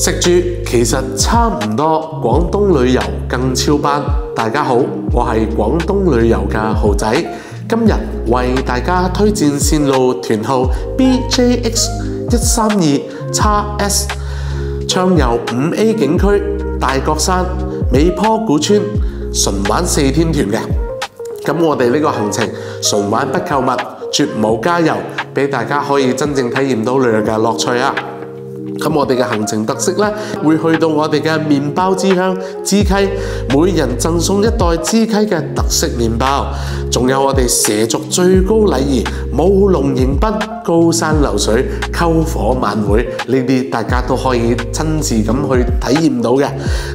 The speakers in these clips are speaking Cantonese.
食住其實差唔多，廣東旅遊更超班。大家好，我係廣東旅遊嘅豪仔，今日為大家推薦線路團號 BJX132XS， 暢遊5A 景區大角山、美坡古村，純玩4天團嘅。咁我哋呢個行程純玩不購物，絕無加油，俾大家可以真正體驗到旅遊嘅樂趣啊！咁我哋嘅行程特色呢，會去到我哋嘅麵包之鄉支溪，每人贈送一袋支溪嘅特色麵包，仲有我哋蛇族最高禮儀舞龍迎賓、高山流水、篝火晚會，呢啲大家都可以親自咁去體驗到嘅。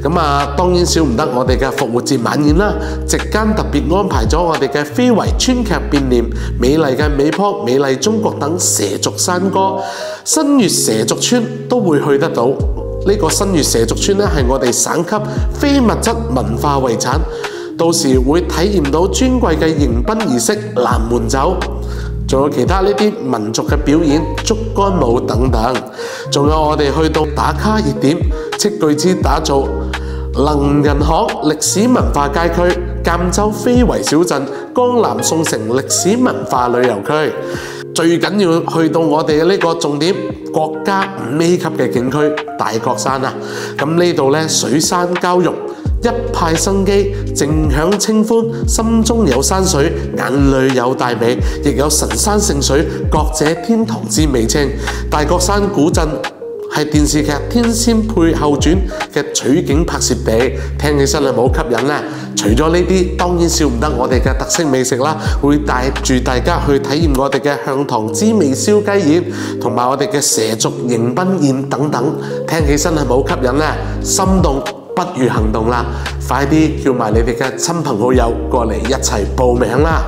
咁當然少唔得我哋嘅復活節晚宴啦，席間特別安排咗我哋嘅非遺川劇變臉、美麗嘅美坡、美麗中國等蛇族山歌，新月蛇族村都會去得到。呢個新月蛇族村咧係我哋省級非物質文化遺產，到時會體驗到尊貴嘅迎賓儀式、南門走，仲有其他呢啲民族嘅表演、竹竿舞等等，仲有我哋去到打卡熱點，斥巨資打造能人巷歷史文化街區、贛州非遺小鎮、江南宋城歷史文化旅遊區。最緊要去到我哋呢個重點國家5A 級嘅景區大角山啊！咁呢度呢，水山交融，一派生機，靜享清歡，心中有山水，眼裏有大美，亦有神山聖水，各者天堂之美稱。大角山古鎮係電視劇《天仙配後傳》嘅取景拍攝地，聽起身係冇吸引呢。除咗呢啲，當然少唔得我哋嘅特色美食啦，會帶住大家去體驗我哋嘅向堂滋味燒雞宴，同埋我哋嘅蛇族迎賓宴等等，聽起身係冇吸引呢。心動不如行動啦，快啲叫埋你哋嘅親朋好友過嚟一齊報名啦！